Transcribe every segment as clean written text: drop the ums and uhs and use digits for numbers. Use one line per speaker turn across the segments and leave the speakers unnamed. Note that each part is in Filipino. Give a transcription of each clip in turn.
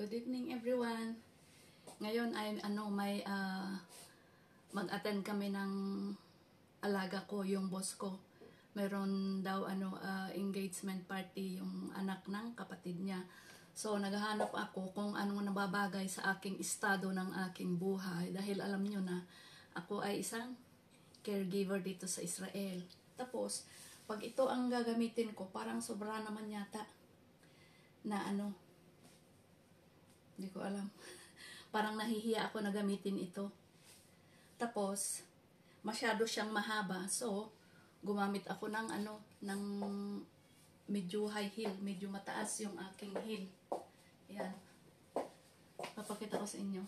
Good evening everyone. Ngayon ay may mag-attend kami ng alaga ko, yung boss ko. Meron daw engagement party yung anak ng kapatid niya. So naghahanap ako kung anong nababagay sa aking estado ng aking buhay dahil alam niyo na ako ay isang caregiver dito sa Israel. Tapos pag ito ang gagamitin ko, parang sobra naman yata na hindi ko alam. Parang nahihiya ako na gamitin ito. Tapos, masyado siyang mahaba. So, gumamit ako ng ng medyo high heel. Medyo mataas yung aking heel. Ayan. Papakita ko sa inyo.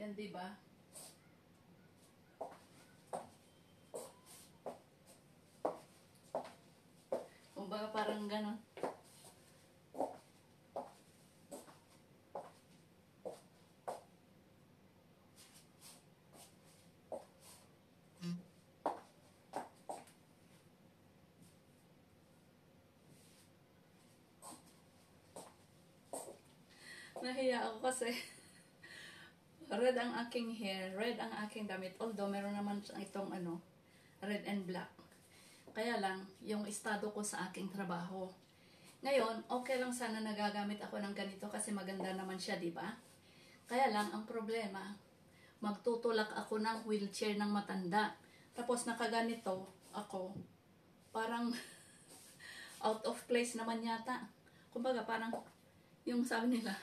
Yan, diba? Kumbaga parang ganon. Nahiya ako kasi red ang aking hair, red ang aking damit. Although meron naman itong red and black. Kaya lang, yung estado ko sa aking trabaho. Ngayon, okay lang sana nagagamit ako ng ganito kasi maganda naman siya, di ba? Kaya lang, ang problema, magtutulak ako ng wheelchair ng matanda. Tapos nakaganito ako, parang out of place naman yata. Kumbaga, parang yung sabi nila,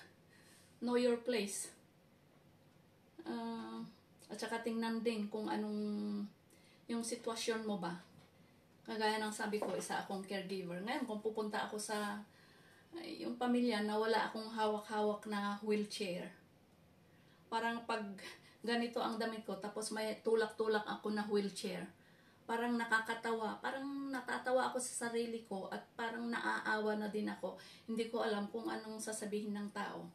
know your place. At saka tingnan din kung anong yung sitwasyon mo ba. Kagaya ng sabi ko, isa akong caregiver. Ngayon, kung pupunta ako sa yung pamilya na wala akong hawak-hawak na wheelchair, parang pag ganito ang damit ko, tapos may tulak-tulak ako na wheelchair, parang nakakatawa, parang natatawa ako sa sarili ko at parang naaawa na din ako. Hindi ko alam kung anong sasabihin ng tao.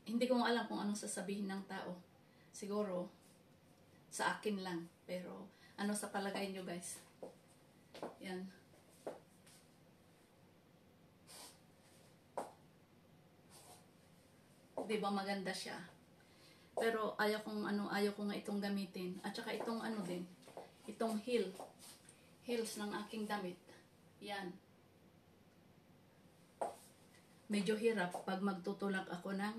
Hindi ko alam kung anong sasabihin ng tao. Siguro, sa akin lang. Pero, ano sa palagay nyo guys? Yan. Diba maganda siya? Pero, ayaw ko nga itong gamitin. At saka itong din. Itong heel. Heels ng aking damit. Yan. Medyo hirap pag magtutulak ako ng,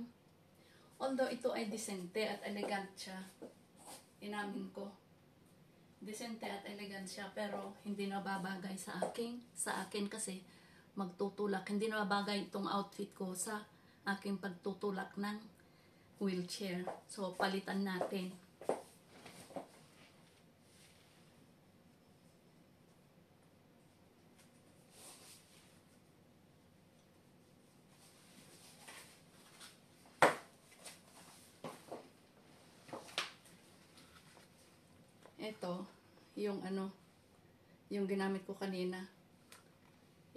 although ito ay disente at elegant siya, inamin ko, disente at elegant siya, pero hindi na babagay sa akin kasi magtutulak, hindi na babagay itong outfit ko sa aking pagtutulak ng wheelchair. So palitan natin. Ito, yung yung ginamit ko kanina.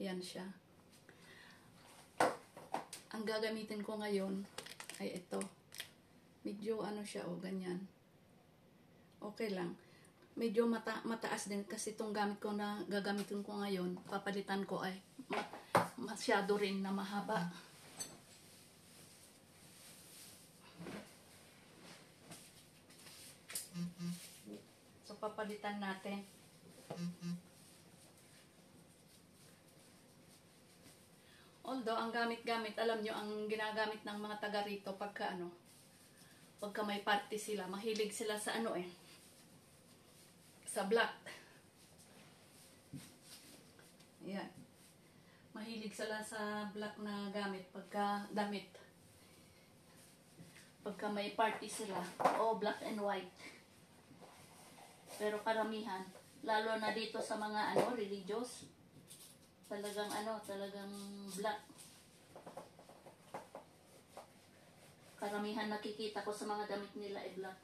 Yan siya. Ang gagamitin ko ngayon ay ito. Medyo siya, ganyan. Okay lang. Medyo mataas din kasi itong gamit ko na gagamitin ko ngayon, papalitan ko ay masyado rin na mahaba. So, papalitan natin. Although, ang gamit-gamit, alam nyo, ang ginagamit ng mga taga rito pagka may party sila, mahilig sila sa sa black. Ayan. Mahilig sila sa black na gamit pagka damit. Pagka may party sila, black and white. Pero karamihan, lalo na dito sa mga religious, talagang talagang black. Karamihan nakikita ko sa mga damit nila ay black.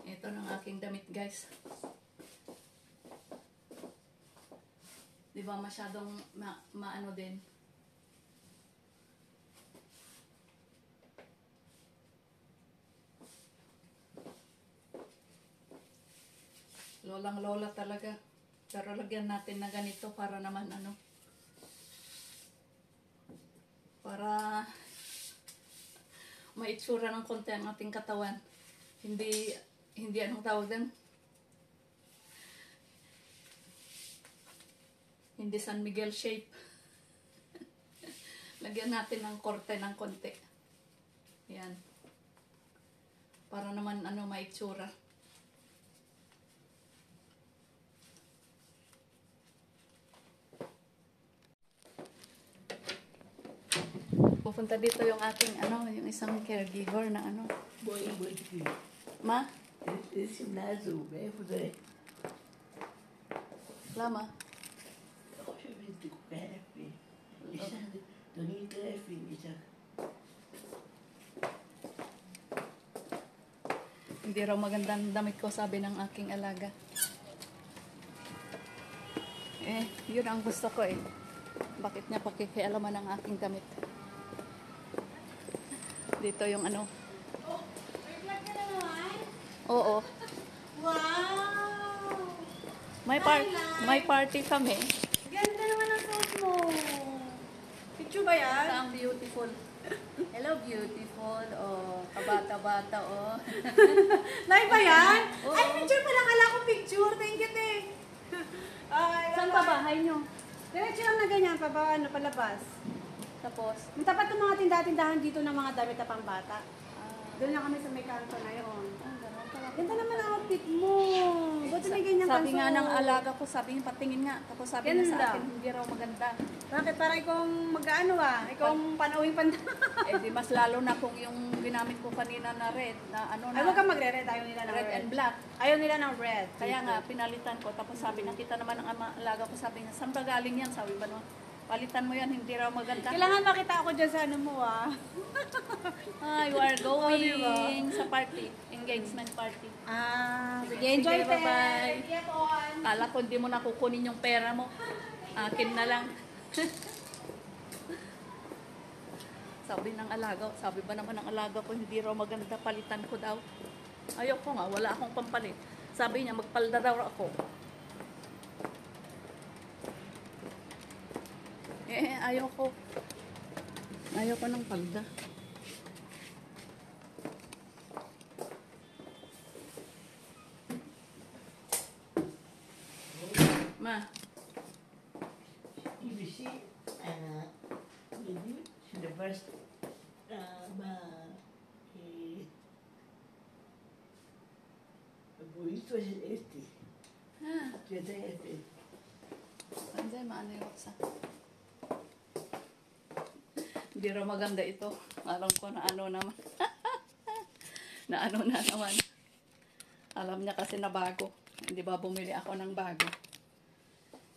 Ito ng aking damit guys. Di ba masyadong maano din. Lolang lola talaga. Pero lagyan natin na ganito para naman ano. Para maitsura ng konti ang ating katawan. Hindi anong tawag din? Hindi San Miguel shape. Lagyan natin ng korte ng konti. Yan. Para naman ano maitsura. Pupunta dito yung aking ano, yung isang caregiver na ano. Ma?
Esse naso, bem, poder.
Lama?
Eu acho que o crepe. Isso é do ninho crepe, isso.
Hindi raw magandang damit ko, sabi ng aking alaga. Yun ang gusto ko eh. Bakit niya pakikialaman ang aking damit? Dito yung ano.
Oh, may vlog ka na naman?
Oo.
Wow!
May party kami.
Ganda naman ang suot mo. Picture ba yan?
Ang beautiful. Hello, beautiful. Oh, kabata-bata, oh.
Live ba yan?
Oo.
Ay, picture pala. Kala ko picture. Thank you, te. Ay,
Saan pa bahay nyo?
Diretso lang na ganyan. Palabas.
Tapos,
Ang tapat ng mga tindahan dito ng mga damit na pambata. Doon lang kami sa may kanto na yun.
ganun pala.
Ganda naman ang outfit mo. Ba't may ganyan
Sabi nga
kanso?
ng alaga ko, sabi niya, patingin nga. Tapos sabi niya sa
Ganda.
akin, hindi raw maganda.
Bakit? Parang ikaw ang mag-ano Ikaw ang panawing panda.
Di mas lalo na kung yung ginamit ko kanina na red, na ano na,
Ay, huwag kang magre-red. Ayaw nila ng
red
red.
and black.
Ayaw nila ng red.
Kaya nga, pinalitan ko. Tapos sabi, nakita naman ng alaga ko, sabi niya, saan ba galing yan? Sabi ba no? Palitan mo yan, hindi raw maganda.
Kailangan makita ako dyan sa ano mo
Ay, we are going
diba?
sa party. Engagement party.
Sige,
Sige,
enjoy
sige, bye-bye.
Sige, on.
Kala ko hindi mo na kukunin yung pera mo. Akin na lang. Sabi ng alaga, sabi ba naman ng alaga ko, hindi raw maganda, palitan ko daw. Ayaw ko nga, wala akong pampalit. Sabi niya, magpalda daw ako. Ayaw ko. Ayaw ko ng palda. Ma,
You see, maybe the first, bonito es este. Este es este.
anday, maano yung waksa. Hindi raw maganda ito. Alam ko na ano naman. Na ano na naman. Alam niya kasi na bago. Hindi ba bumili ako ng bago.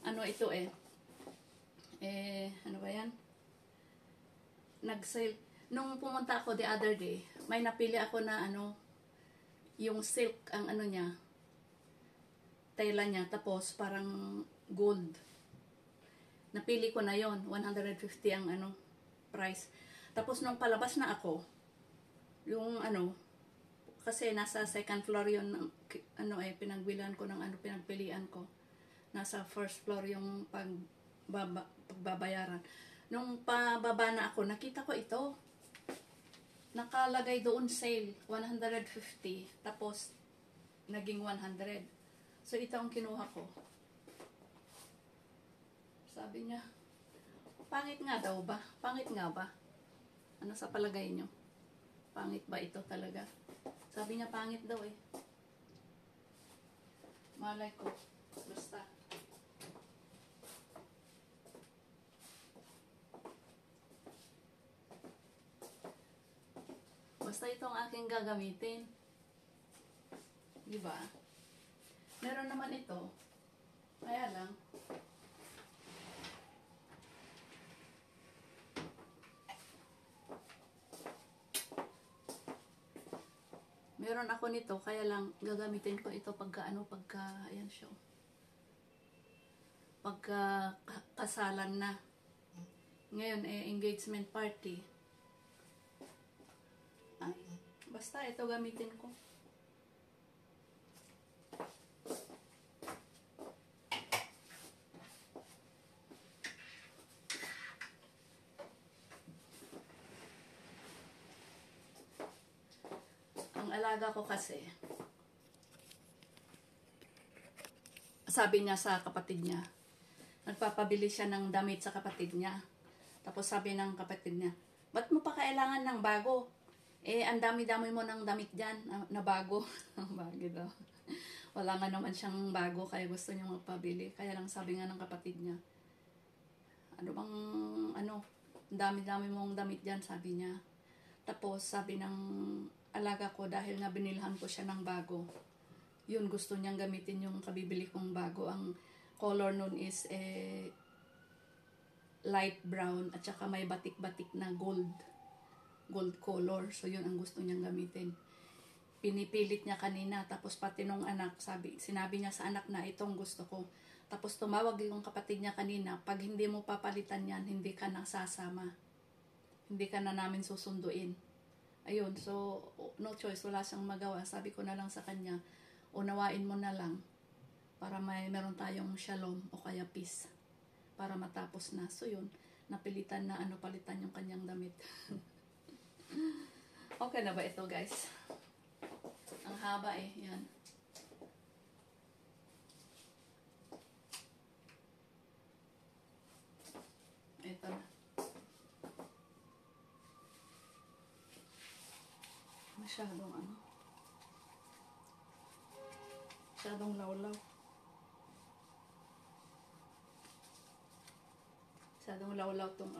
Ano ito ano ba yan? Nag-sale. Nung pumunta ako the other day, may napili ako na ano, yung silk ang ano niya, tela niya, tapos parang gold. Napili ko na yon 150 ang ano, price. Tapos nung palabas na ako, yung ano, kasi nasa second floor yon ano pinagbilihan ko ng ano, pinagpilian ko. Nasa first floor yung pagbabayaran. Nung pababa na ako, nakita ko ito. Nakalagay doon sale, 150. Tapos, naging 100. So, ito ang kinuha ko. Sabi niya, pangit nga daw ba? Pangit nga ba? Ano sa palagay niyo? Pangit ba ito talaga? Sabi niya, pangit daw eh. Malay ko. Basta. Basta itong aking gagamitin. Diba? Meron naman ito. Kaya lang. Meron ako nito, kaya lang gagamitin ko ito pagka, ayan siya. pagka kasalan na. Ngayon, engagement party. Ay, basta ito gamitin ko. Ang alaga ko kasi, sabi niya sa kapatid niya, nagpapabili siya ng damit sa kapatid niya. Tapos sabi ng kapatid niya, ba't mo pa kailangan ng bago? Ang dami-dami mo ng damit dyan na bago. Bago daw. Wala nga naman siyang bago, kaya gusto niya magpabili. Kaya lang sabi nga ng kapatid niya, ang dami-dami mong damit dyan, sabi niya. Tapos sabi ng alaga ko, dahil nga binilhan ko siya ng bago, yun, gusto niyang gamitin yung kabibili kong bago. Ang color nun is light brown at saka may batik-batik na gold color. So yun ang gusto niyang gamitin. Pinipilit niya kanina, tapos pati nung anak, sinabi niya sa anak na itong gusto ko. Tapos tumawag yung kapatid niya kanina, pag hindi mo papalitan yan, hindi ka na sasama. Hindi ka na namin susunduin. Ayun, so no choice, wala siyang magawa. Sabi ko na lang sa kanya, unawain mo na lang para meron tayong shalom o kaya peace para matapos na. So yun, napilitan na palitan yung kanyang damit. Okay na ba ito, guys? Ang haba yan. Ito na. Masyadong lawlaw. Masyadong lawlaw tong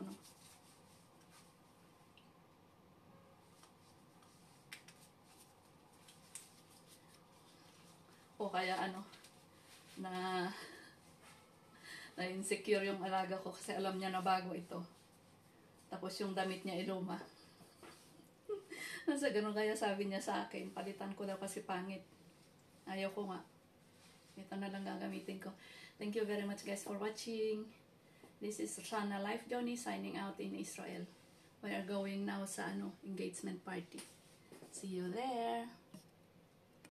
o kaya na insecure yung alaga ko kasi alam niya na bago ito. Tapos yung damit niya luma. Nasa ganun, kaya sabi niya sa akin, palitan ko daw kasi pangit. Ayaw ko nga. Ito na lang gagamitin ko. Thank you very much, guys, for watching. This is Shana Life Johnny signing out in Israel. We are going now sa engagement party. See you there.